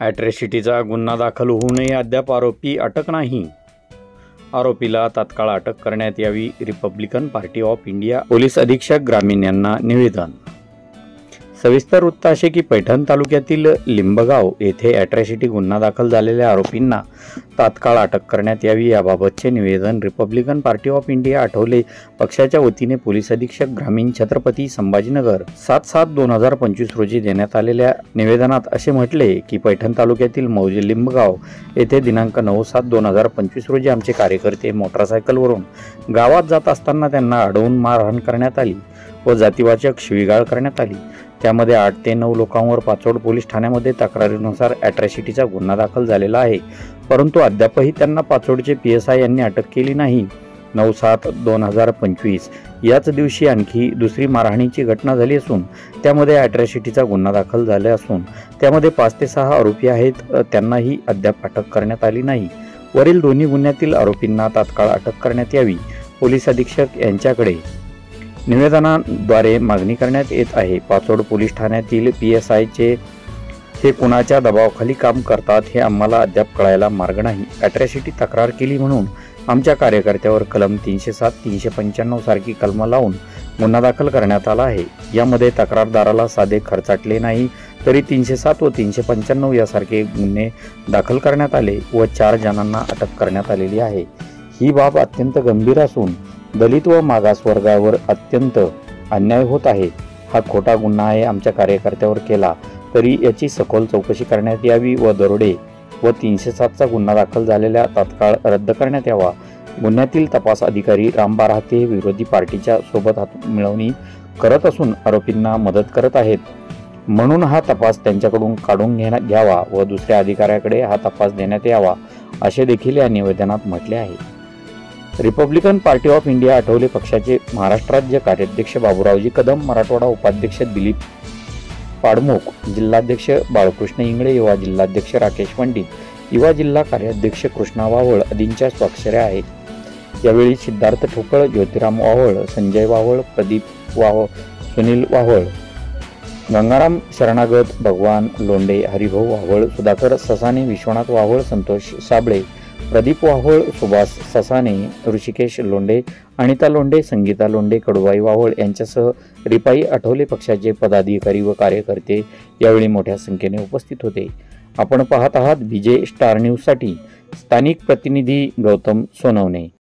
ॲट्रॉसिटीचा गुन्हा दाखल होऊनही अद्याप आरोपी अटक नाही. आरोपीला तात्काळ अटक करण्यात यावी. Republican party of India police अधीक्षक ग्रामीण यांना निवेदन. सविस्तर वृत्त असे की पैठण तालुक्यातील लिंबगाव येथे ॲट्रॉसिटी गुन्हा दाखल झालेल्या आरोपींना तात्काळ अटक करण्यात यावी याबाबतचे निवेदन Republican party of India Athawale पक्षाच्या वतीने पोलीस अधीक्षक ग्रामीण छत्रपती संभाजीनगर 7/7/2025 रोजी देण्यात आलेल्या निवेदनात असे म्हटले की पैठण तालुक्यातील मौजे लिंबगाव येथे दिनांक 9/7/2025 रोजी आमचे कार्यकर्ते मोटारसायकलवरून गावात जात असताना त्यांना अडवून मारहाण करण्यात आली व जातीवाचक शिवीगाळ करण्यात आली. त्यामध्ये 8 ते 9 लोकांवर पाचोड पोलीस ठाण्यामध्ये तक्रारीनुसार ॲट्रॉसिटीचा गुन्हा दाखल झालेला आहे. परंतु अद्यापही त्यांना पाचोडचे PSI यांनी अटक केली नाही. 9/7/2025 याच दिवशी आणखी दुसरी मारहाणीची घटना झाली असून त्यामध्ये ॲट्रॉसिटीचा गुन्हा दाखल झाला असून त्यामध्ये 5 ते 6 आरोपी आहेत. त्यांनाही अद्याप अटक करण्यात आली नाही. वरील दोन्ही गुन्ह्यातील आरोपींना तात्काळ अटक करण्यात यावी. पोलीस अधीक्षक यांच्याकडे निवेदनाद्वारे मागणी करण्यात येत आहे. पाचोड पोलीस ठाण्यातील PSI चे हे कुणाच्या दबावाखाली काम करतात हे आम्हाला अद्याप कळायला मार्ग नाही. ॲट्रॉसिटी तक्रार केली म्हणून आमच्या कार्यकर्त्यावर कलम 307, 395 सारखी कलम लावून गुन्हा दाखल करण्यात आला आहे. यामध्ये तक्रारदाराला साधे खर्चाटले नाही तरी 307 व 395 यासारखे गुन्हे दाखल करण्यात आले व 4 जणांना अटक करण्यात आलेली आहे. ही बाब अत्यंत गंभीर असून दलित व मागासवर्गावर अत्यंत अन्याय होत आहे. हा खोटा गुन्हा आहे. आमच्या कार्यकर्त्यावर केला तरी याची सखोल चौकशी करण्यात यावी व दरोडे व 307चा गुन्हा दाखल झालेला तात्काळ रद्द करण्यात यावा. गुन्ह्यातील तपास अधिकारी राम बारहाते विरोधी पार्टीच्या सोबत हातमिळवणी करत असून आरोपींना मदत करत आहेत. म्हणून हा तपास त्यांच्याकडून काढून घ्यावा व दुसऱ्या अधिकाऱ्याकडे हा तपास देण्यात यावा असे देखील या निवेदनात म्हटले आहे. Republican party of India Athawale पक्षाचे महाराष्ट्र राज्य कार्याध्यक्ष बाबूरावजी कदम, मराठवाडा उपाध्यक्ष दिलीप पाडमुख, जिल्हाध्यक्ष बाळकृष्ण इंगळे, युवा जिल्हाध्यक्ष राकेश पंडित, युवा जिल्हा कार्याध्यक्ष कृष्णा वावळ आदींच्या स्वाक्षऱ्या आहेत. यावेळी सिद्धार्थ ठोकळ, ज्योतिराम वावळ, संजय वावळ, प्रदीप वावळ, सुनील वावळ, गंगाराम शरणागत, भगवान लोंढे, हरिभाऊ वावळ, सुधाकर ससाने, विश्वनाथ वावळ, संतोष साबळे, प्रदीप वावळ, सुभाष ससाने, ऋषिकेश लोंढे, अनिता लोंढे, संगीता लोंढे, कडुबाई वावळ यांच्यासह रिपाई आठवले पक्षाचे पदाधिकारी व कार्यकर्ते यावेळी मोठ्या संख्येने उपस्थित होते. आपण पाहत आहात विजय स्टार न्यूजसाठी स्थानिक प्रतिनिधी गौतम सोनवणे.